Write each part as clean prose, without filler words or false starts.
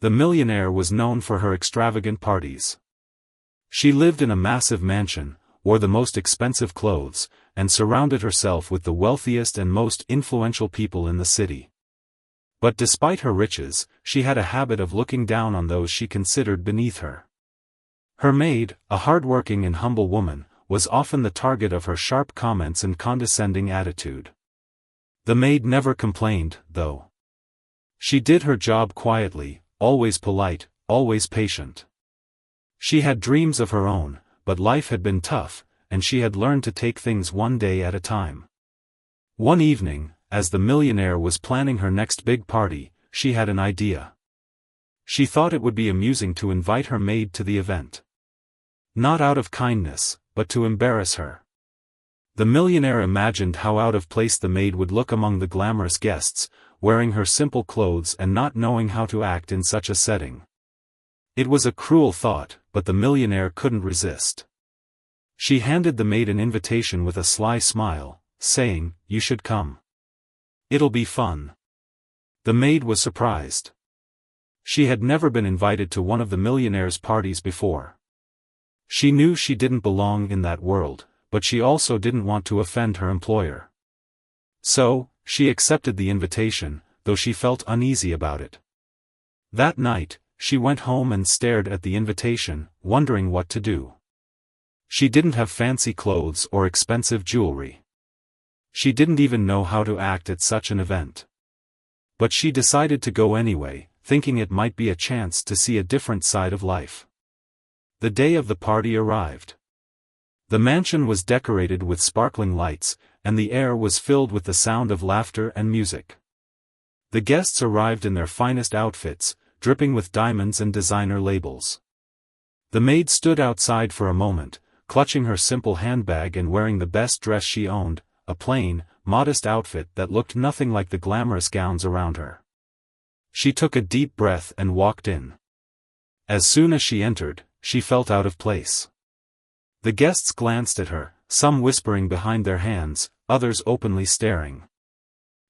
The millionaire was known for her extravagant parties. She lived in a massive mansion, wore the most expensive clothes, and surrounded herself with the wealthiest and most influential people in the city. But despite her riches, she had a habit of looking down on those she considered beneath her. Her maid, a hard-working and humble woman, was often the target of her sharp comments and condescending attitude. The maid never complained, though. She did her job quietly, always polite, always patient. She had dreams of her own, but life had been tough, and she had learned to take things one day at a time. One evening, as the millionaire was planning her next big party, she had an idea. She thought it would be amusing to invite her maid to the event. Not out of kindness, but to embarrass her. The millionaire imagined how out of place the maid would look among the glamorous guests, wearing her simple clothes and not knowing how to act in such a setting. It was a cruel thought, but the millionaire couldn't resist. She handed the maid an invitation with a sly smile, saying, "You should come. It'll be fun." The maid was surprised. She had never been invited to one of the millionaire's parties before. She knew she didn't belong in that world, but she also didn't want to offend her employer. So, she accepted the invitation, though she felt uneasy about it. That night, she went home and stared at the invitation, wondering what to do. She didn't have fancy clothes or expensive jewelry. She didn't even know how to act at such an event. But she decided to go anyway, thinking it might be a chance to see a different side of life. The day of the party arrived. The mansion was decorated with sparkling lights, and the air was filled with the sound of laughter and music. The guests arrived in their finest outfits, dripping with diamonds and designer labels. The maid stood outside for a moment, clutching her simple handbag and wearing the best dress she owned, a plain, modest outfit that looked nothing like the glamorous gowns around her. She took a deep breath and walked in. As soon as she entered, she felt out of place. The guests glanced at her, some whispering behind their hands, others openly staring.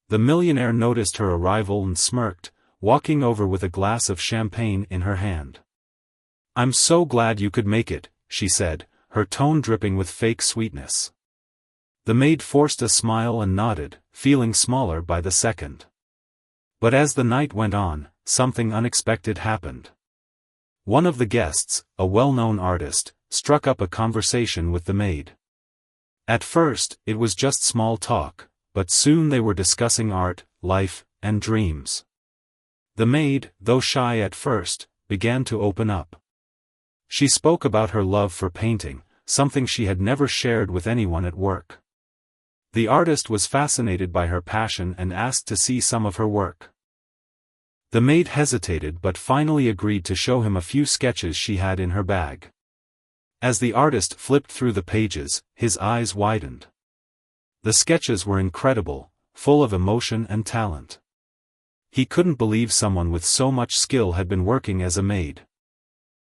The millionaire noticed her arrival and smirked, walking over with a glass of champagne in her hand. "I'm so glad you could make it," she said, her tone dripping with fake sweetness. The maid forced a smile and nodded, feeling smaller by the second. But as the night went on, something unexpected happened. One of the guests, a well-known artist, struck up a conversation with the maid. At first, it was just small talk, but soon they were discussing art, life, and dreams. The maid, though shy at first, began to open up. She spoke about her love for painting, something she had never shared with anyone at work. The artist was fascinated by her passion and asked to see some of her work. The maid hesitated but finally agreed to show him a few sketches she had in her bag. As the artist flipped through the pages, his eyes widened. The sketches were incredible, full of emotion and talent. He couldn't believe someone with so much skill had been working as a maid.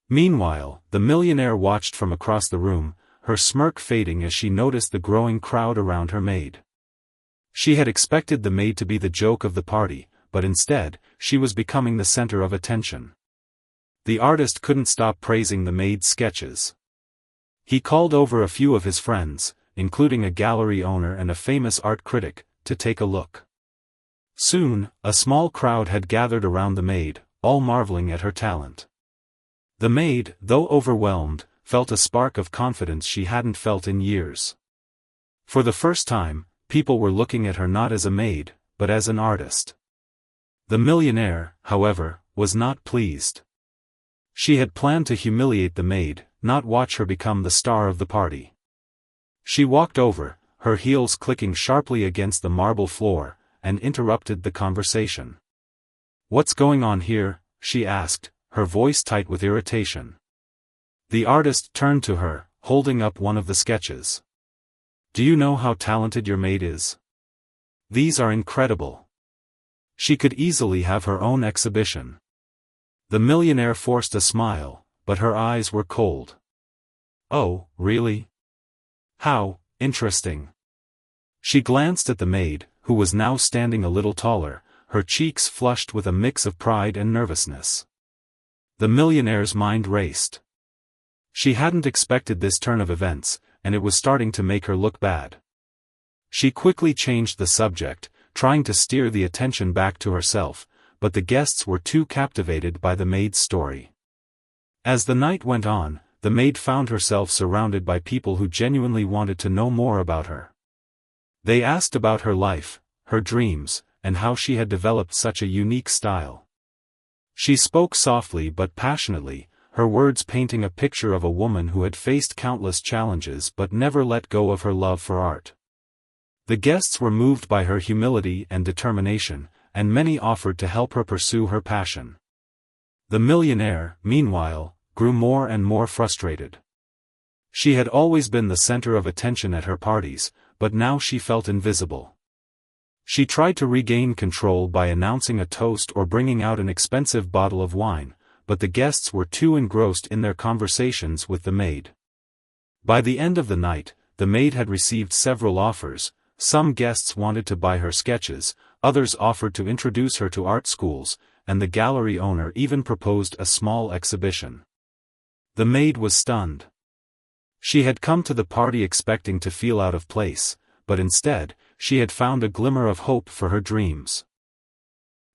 Meanwhile, the millionaire watched from across the room, her smirk fading as she noticed the growing crowd around her maid. She had expected the maid to be the joke of the party, but instead, she was becoming the center of attention. The artist couldn't stop praising the maid's sketches. He called over a few of his friends, including a gallery owner and a famous art critic, to take a look. Soon, a small crowd had gathered around the maid, all marveling at her talent. The maid, though overwhelmed, felt a spark of confidence she hadn't felt in years. For the first time, people were looking at her not as a maid, but as an artist. The millionaire, however, was not pleased. She had planned to humiliate the maid, not watch her become the star of the party. She walked over, her heels clicking sharply against the marble floor, and interrupted the conversation. "What's going on here?" she asked, her voice tight with irritation. The artist turned to her, holding up one of the sketches. "Do you know how talented your maid is? These are incredible. She could easily have her own exhibition." The millionaire forced a smile, but her eyes were cold. "Oh, really? How interesting." She glanced at the maid, who was now standing a little taller, her cheeks flushed with a mix of pride and nervousness. The millionaire's mind raced. She hadn't expected this turn of events, and it was starting to make her look bad. She quickly changed the subject, trying to steer the attention back to herself, but the guests were too captivated by the maid's story. As the night went on, the maid found herself surrounded by people who genuinely wanted to know more about her. They asked about her life, her dreams, and how she had developed such a unique style. She spoke softly but passionately, her words painting a picture of a woman who had faced countless challenges but never let go of her love for art. The guests were moved by her humility and determination, and many offered to help her pursue her passion. The millionaire, meanwhile, grew more and more frustrated. She had always been the center of attention at her parties, but now she felt invisible. She tried to regain control by announcing a toast or bringing out an expensive bottle of wine, but the guests were too engrossed in their conversations with the maid. By the end of the night, the maid had received several offers. Some guests wanted to buy her sketches, others offered to introduce her to art schools, and the gallery owner even proposed a small exhibition. The maid was stunned. She had come to the party expecting to feel out of place, but instead, she had found a glimmer of hope for her dreams.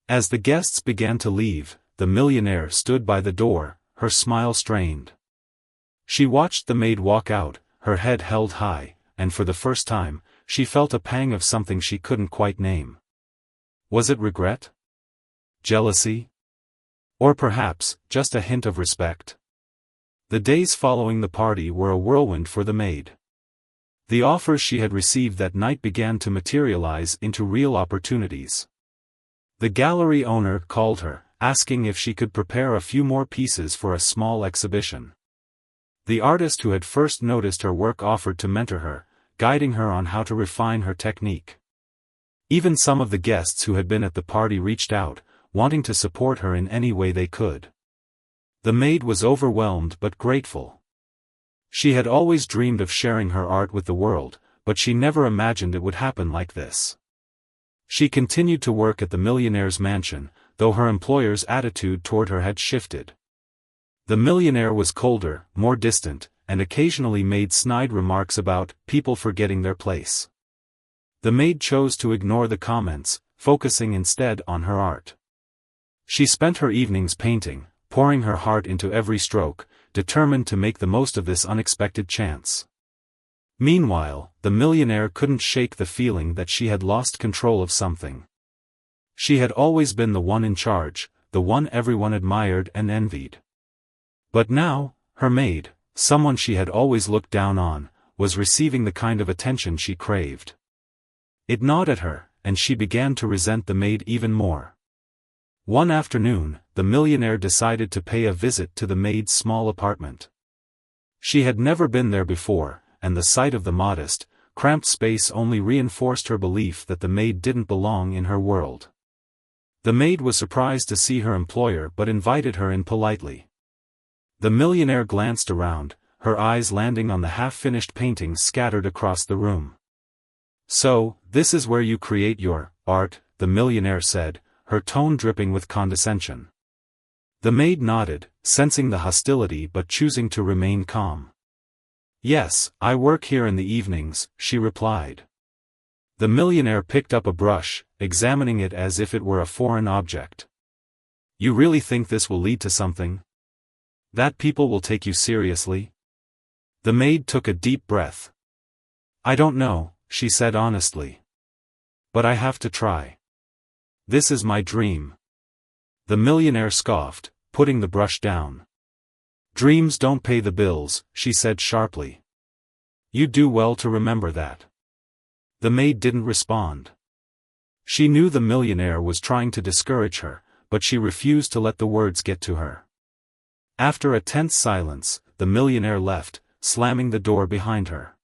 As the guests began to leave, the millionaire stood by the door, her smile strained. She watched the maid walk out, her head held high, and for the first time, she felt a pang of something she couldn't quite name. Was it regret? Jealousy? Or perhaps, just a hint of respect? The days following the party were a whirlwind for the maid. The offers she had received that night began to materialize into real opportunities. The gallery owner called her, asking if she could prepare a few more pieces for a small exhibition. The artist who had first noticed her work offered to mentor her, guiding her on how to refine her technique. Even some of the guests who had been at the party reached out, wanting to support her in any way they could. The maid was overwhelmed but grateful. She had always dreamed of sharing her art with the world, but she never imagined it would happen like this. She continued to work at the millionaire's mansion, though her employer's attitude toward her had shifted. The millionaire was colder, more distant, and occasionally made snide remarks about people forgetting their place. The maid chose to ignore the comments, focusing instead on her art. She spent her evenings painting, pouring her heart into every stroke, determined to make the most of this unexpected chance. Meanwhile, the millionaire couldn't shake the feeling that she had lost control of something. She had always been the one in charge, the one everyone admired and envied. But now, her maid, someone she had always looked down on, was receiving the kind of attention she craved. It gnawed at her, and she began to resent the maid even more. One afternoon, the millionaire decided to pay a visit to the maid's small apartment. She had never been there before, and the sight of the modest, cramped space only reinforced her belief that the maid didn't belong in her world. The maid was surprised to see her employer but invited her in politely. The millionaire glanced around, her eyes landing on the half-finished paintings scattered across the room. "So, this is where you create your art," the millionaire said, her tone dripping with condescension. The maid nodded, sensing the hostility but choosing to remain calm. "Yes, I work here in the evenings," she replied. The millionaire picked up a brush, examining it as if it were a foreign object. "You really think this will lead to something? That people will take you seriously?" The maid took a deep breath. "I don't know," she said honestly. "But I have to try. This is my dream." The millionaire scoffed, putting the brush down. "Dreams don't pay the bills," she said sharply. "You do well to remember that." The maid didn't respond. She knew the millionaire was trying to discourage her, but she refused to let the words get to her. After a tense silence, the millionaire left, slamming the door behind her.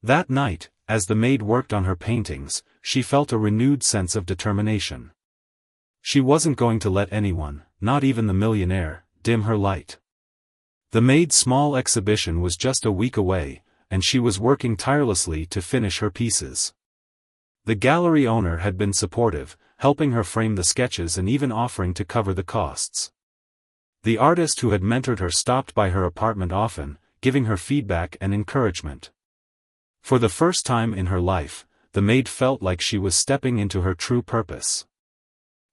That night, as the maid worked on her paintings, she felt a renewed sense of determination. She wasn't going to let anyone, not even the millionaire, dim her light. The maid's small exhibition was just a week away, and she was working tirelessly to finish her pieces. The gallery owner had been supportive, helping her frame the sketches and even offering to cover the costs. The artist who had mentored her stopped by her apartment often, giving her feedback and encouragement. For the first time in her life, the maid felt like she was stepping into her true purpose.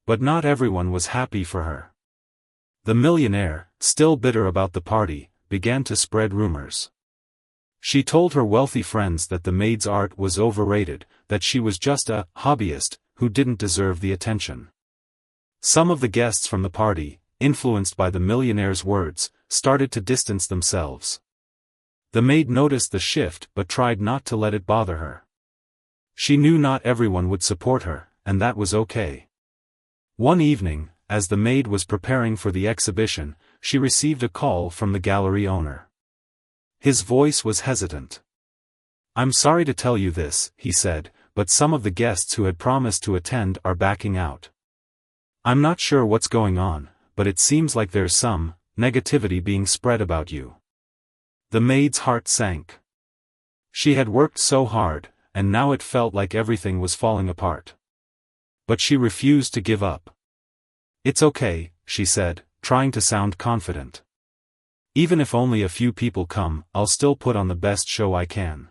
But not everyone was happy for her. The millionaire, still bitter about the party, began to spread rumors. She told her wealthy friends that the maid's art was overrated, that she was just a hobbyist who didn't deserve the attention. Some of the guests from the party, influenced by the millionaire's words, started to distance themselves. The maid noticed the shift but tried not to let it bother her. She knew not everyone would support her, and that was okay. One evening, as the maid was preparing for the exhibition, she received a call from the gallery owner. His voice was hesitant. "I'm sorry to tell you this," he said, "but some of the guests who had promised to attend are backing out. I'm not sure what's going on, but it seems like there's some negativity being spread about you." The maid's heart sank. She had worked so hard, and now it felt like everything was falling apart. But she refused to give up. "It's okay," she said, trying to sound confident. "Even if only a few people come, I'll still put on the best show I can."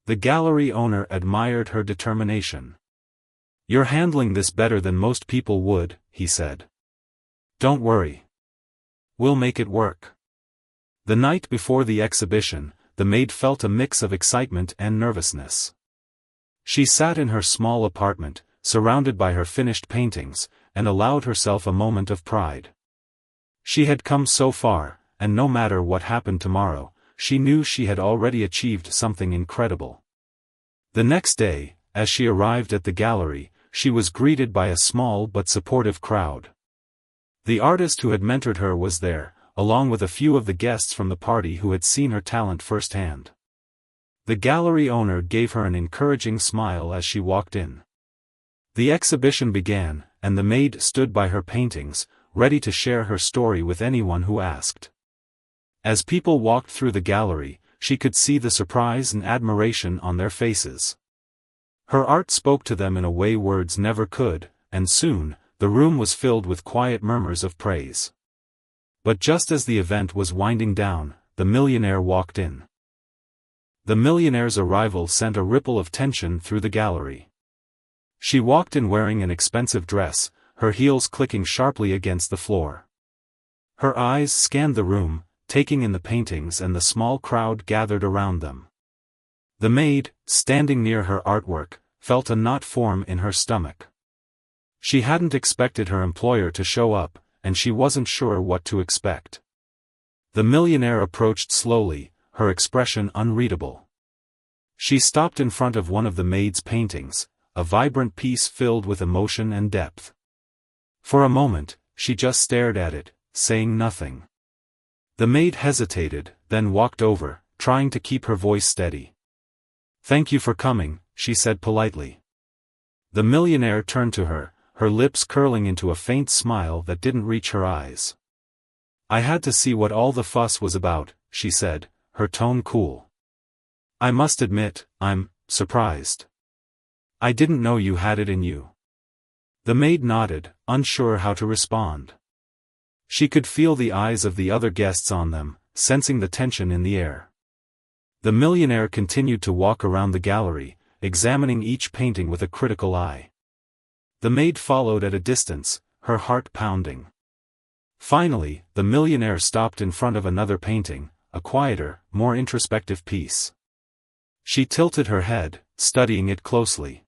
The gallery owner admired her determination. "You're handling this better than most people would," he said. "Don't worry. We'll make it work." The night before the exhibition, the maid felt a mix of excitement and nervousness. She sat in her small apartment, surrounded by her finished paintings, and allowed herself a moment of pride. She had come so far, and no matter what happened tomorrow, she knew she had already achieved something incredible. The next day, as she arrived at the gallery, she was greeted by a small but supportive crowd. The artist who had mentored her was there, along with a few of the guests from the party who had seen her talent firsthand. The gallery owner gave her an encouraging smile as she walked in. The exhibition began, and the maid stood by her paintings, ready to share her story with anyone who asked. As people walked through the gallery, she could see the surprise and admiration on their faces. Her art spoke to them in a way words never could, and soon, the room was filled with quiet murmurs of praise. But just as the event was winding down, the millionaire walked in. The millionaire's arrival sent a ripple of tension through the gallery. She walked in wearing an expensive dress, her heels clicking sharply against the floor. Her eyes scanned the room, taking in the paintings and the small crowd gathered around them. The maid, standing near her artwork, felt a knot form in her stomach. She hadn't expected her employer to show up, and she wasn't sure what to expect. The millionaire approached slowly, her expression unreadable. She stopped in front of one of the maid's paintings, a vibrant piece filled with emotion and depth. For a moment, she just stared at it, saying nothing. The maid hesitated, then walked over, trying to keep her voice steady. "Thank you for coming," she said politely. The millionaire turned to her, her lips curling into a faint smile that didn't reach her eyes. "I had to see what all the fuss was about," she said, her tone cool. "I must admit, I'm surprised. I didn't know you had it in you." The maid nodded, unsure how to respond. She could feel the eyes of the other guests on them, sensing the tension in the air. The millionaire continued to walk around the gallery, examining each painting with a critical eye. The maid followed at a distance, her heart pounding. Finally, the millionaire stopped in front of another painting, a quieter, more introspective piece. She tilted her head, studying it closely.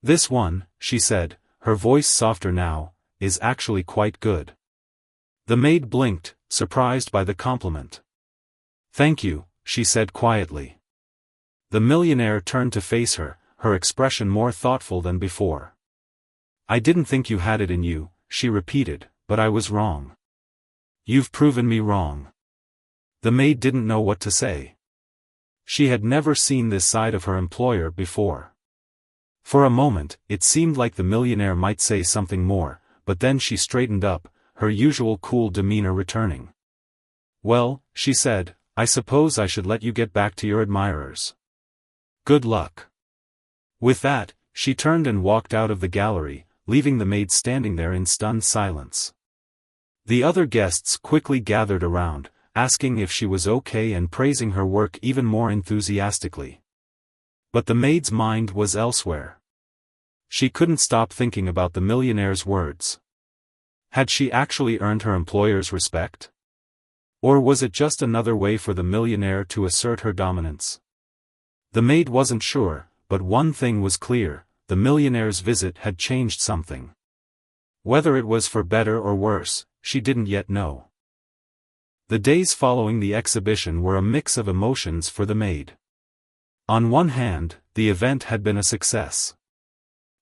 "This one," she said, her voice softer now, "is actually quite good." The maid blinked, surprised by the compliment. "Thank you," she said quietly. The millionaire turned to face her, her expression more thoughtful than before. "I didn't think you had it in you," she repeated, "but I was wrong. You've proven me wrong." The maid didn't know what to say. She had never seen this side of her employer before. For a moment, it seemed like the millionaire might say something more, but then she straightened up, her usual cool demeanor returning. "Well," she said, "I suppose I should let you get back to your admirers. Good luck." With that, she turned and walked out of the gallery, leaving the maid standing there in stunned silence. The other guests quickly gathered around, asking if she was okay and praising her work even more enthusiastically. But the maid's mind was elsewhere. She couldn't stop thinking about the millionaire's words. Had she actually earned her employer's respect? Or was it just another way for the millionaire to assert her dominance? The maid wasn't sure, but one thing was clear: the millionaire's visit had changed something. Whether it was for better or worse, she didn't yet know. The days following the exhibition were a mix of emotions for the maid. On one hand, the event had been a success.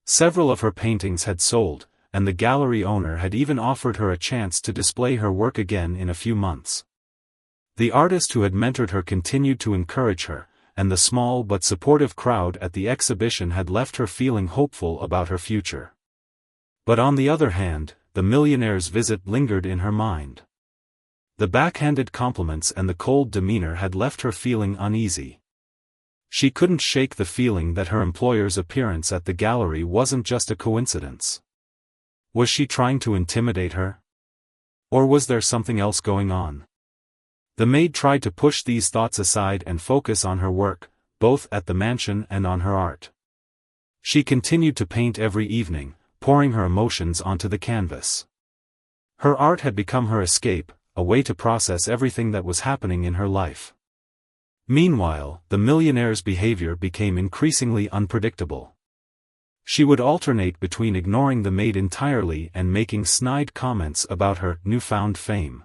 Several of her paintings had sold, and the gallery owner had even offered her a chance to display her work again in a few months. The artist who had mentored her continued to encourage her, and the small but supportive crowd at the exhibition had left her feeling hopeful about her future. But on the other hand, the millionaire's visit lingered in her mind. The backhanded compliments and the cold demeanor had left her feeling uneasy. She couldn't shake the feeling that her employer's appearance at the gallery wasn't just a coincidence. Was she trying to intimidate her? Or was there something else going on? The maid tried to push these thoughts aside and focus on her work, both at the mansion and on her art. She continued to paint every evening, pouring her emotions onto the canvas. Her art had become her escape, a way to process everything that was happening in her life. Meanwhile, the millionaire's behavior became increasingly unpredictable. She would alternate between ignoring the maid entirely and making snide comments about her newfound fame.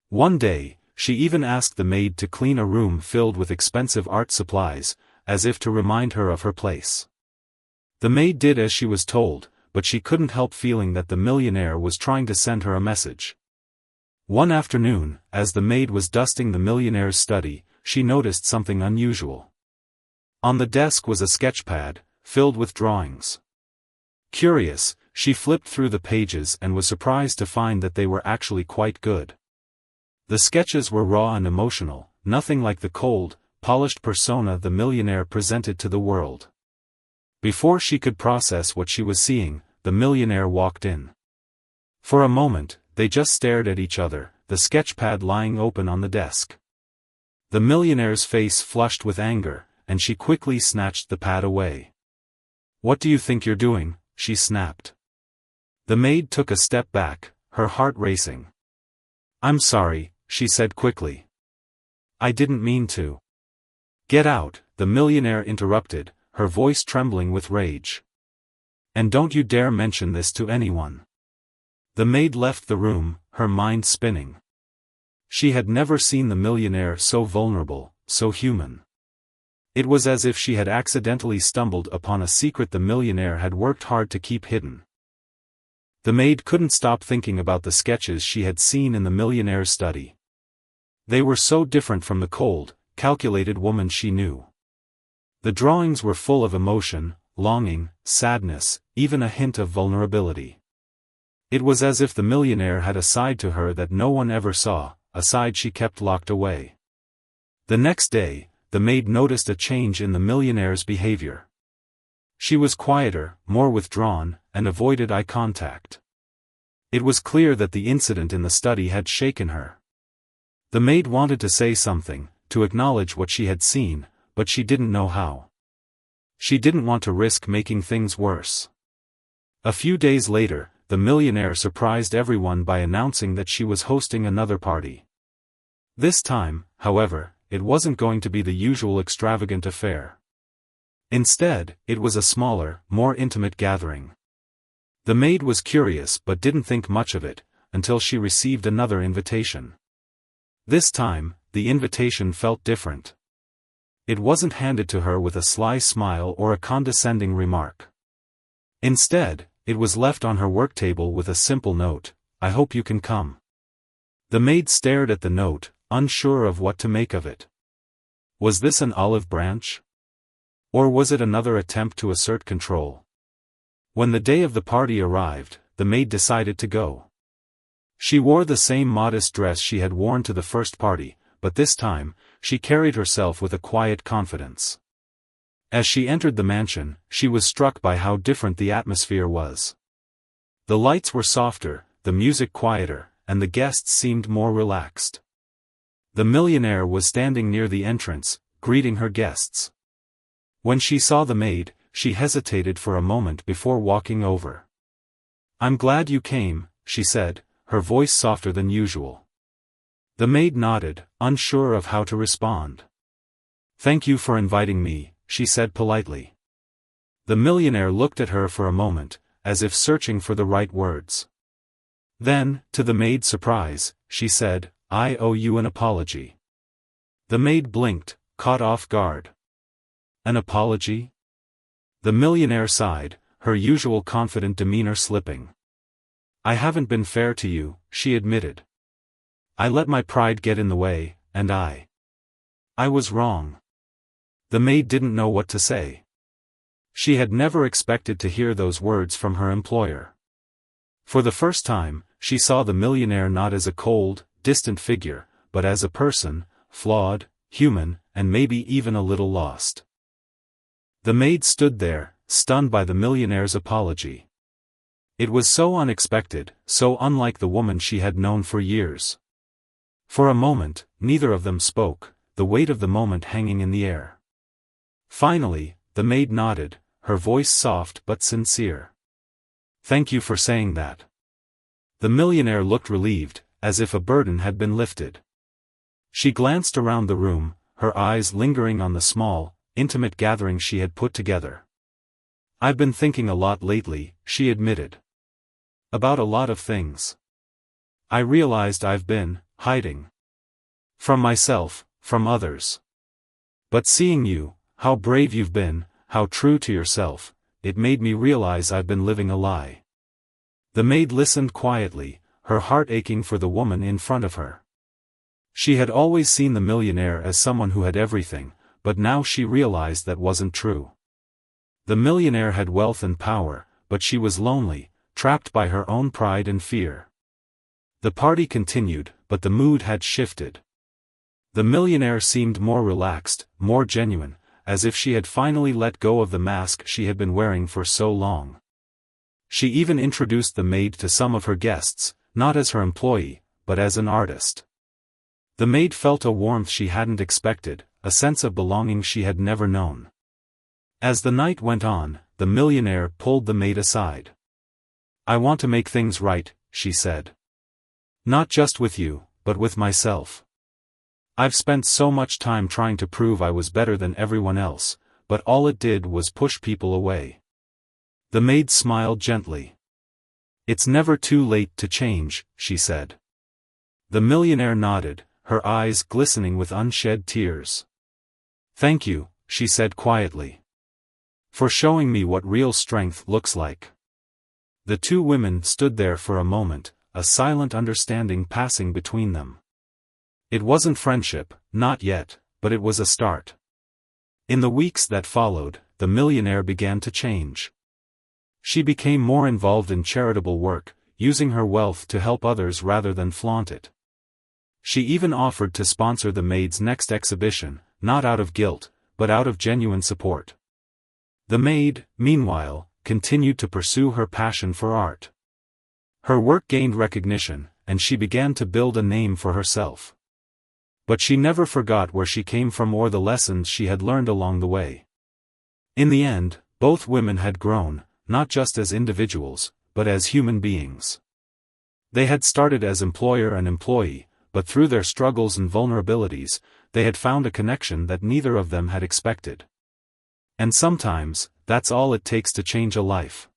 One day, she even asked the maid to clean a room filled with expensive art supplies, as if to remind her of her place. The maid did as she was told, but she couldn't help feeling that the millionaire was trying to send her a message. One afternoon, as the maid was dusting the millionaire's study, she noticed something unusual. On the desk was a sketchpad, filled with drawings. Curious, she flipped through the pages and was surprised to find that they were actually quite good. The sketches were raw and emotional, nothing like the cold, polished persona the millionaire presented to the world. Before she could process what she was seeing, the millionaire walked in. For a moment, they just stared at each other, the sketchpad lying open on the desk. The millionaire's face flushed with anger, and she quickly snatched the pad away. "What do you think you're doing?" she snapped. The maid took a step back, her heart racing. "I'm sorry," she said quickly. "I didn't mean to." "Get out," the millionaire interrupted, her voice trembling with rage. "And don't you dare mention this to anyone." The maid left the room, her mind spinning. She had never seen the millionaire so vulnerable, so human. It was as if she had accidentally stumbled upon a secret the millionaire had worked hard to keep hidden. The maid couldn't stop thinking about the sketches she had seen in the millionaire's study. They were so different from the cold, calculated woman she knew. The drawings were full of emotion, longing, sadness, even a hint of vulnerability. It was as if the millionaire had a side to her that no one ever saw, a side she kept locked away. The next day, the maid noticed a change in the millionaire's behavior. She was quieter, more withdrawn, and avoided eye contact. It was clear that the incident in the study had shaken her. The maid wanted to say something, to acknowledge what she had seen, but she didn't know how. She didn't want to risk making things worse. A few days later, the millionaire surprised everyone by announcing that she was hosting another party. This time, however, it wasn't going to be the usual extravagant affair. Instead, it was a smaller, more intimate gathering. The maid was curious but didn't think much of it, until she received another invitation. This time, the invitation felt different. It wasn't handed to her with a sly smile or a condescending remark. Instead, it was left on her work table with a simple note: "I hope you can come." The maid stared at the note, unsure of what to make of it. Was this an olive branch? Or was it another attempt to assert control? When the day of the party arrived, the maid decided to go. She wore the same modest dress she had worn to the first party, but this time, she carried herself with a quiet confidence. As she entered the mansion, she was struck by how different the atmosphere was. The lights were softer, the music quieter, and the guests seemed more relaxed. The millionaire was standing near the entrance, greeting her guests. When she saw the maid, she hesitated for a moment before walking over. "I'm glad you came," she said, her voice softer than usual. The maid nodded, unsure of how to respond. "Thank you for inviting me," she said politely. The millionaire looked at her for a moment, as if searching for the right words. Then, to the maid's surprise, she said, "I owe you an apology." The maid blinked, caught off guard. "An apology?" The millionaire sighed, her usual confident demeanor slipping. "I haven't been fair to you," she admitted. "I let my pride get in the way, and I was wrong." The maid didn't know what to say. She had never expected to hear those words from her employer. For the first time, she saw the millionaire not as a cold, distant figure, but as a person, flawed, human, and maybe even a little lost. The maid stood there, stunned by the millionaire's apology. It was so unexpected, so unlike the woman she had known for years. For a moment, neither of them spoke, the weight of the moment hanging in the air. Finally, the maid nodded, her voice soft but sincere. "Thank you for saying that." The millionaire looked relieved, as if a burden had been lifted. She glanced around the room, her eyes lingering on the small, intimate gathering she had put together. "I've been thinking a lot lately," she admitted. "About a lot of things. I realized I've been hiding from myself, from others. But seeing you, how brave you've been, how true to yourself, it made me realize I've been living a lie." The maid listened quietly, her heart aching for the woman in front of her. She had always seen the millionaire as someone who had everything, but now she realized that wasn't true. The millionaire had wealth and power, but she was lonely, trapped by her own pride and fear. The party continued, but the mood had shifted. The millionaire seemed more relaxed, more genuine, as if she had finally let go of the mask she had been wearing for so long. She even introduced the maid to some of her guests, not as her employee, but as an artist. The maid felt a warmth she hadn't expected, a sense of belonging she had never known. As the night went on, the millionaire pulled the maid aside. "I want to make things right," she said. "Not just with you, but with myself. I've spent so much time trying to prove I was better than everyone else, but all it did was push people away." The maid smiled gently. "It's never too late to change," she said. The millionaire nodded, her eyes glistening with unshed tears. "Thank you," she said quietly, "for showing me what real strength looks like." The two women stood there for a moment, a silent understanding passing between them. It wasn't friendship, not yet, but it was a start. In the weeks that followed, the millionaire began to change. She became more involved in charitable work, using her wealth to help others rather than flaunt it. She even offered to sponsor the maid's next exhibition, not out of guilt, but out of genuine support. The maid, meanwhile, continued to pursue her passion for art. Her work gained recognition, and she began to build a name for herself. But she never forgot where she came from or the lessons she had learned along the way. In the end, both women had grown, not just as individuals, but as human beings. They had started as employer and employee, but through their struggles and vulnerabilities, they had found a connection that neither of them had expected. And sometimes, that's all it takes to change a life.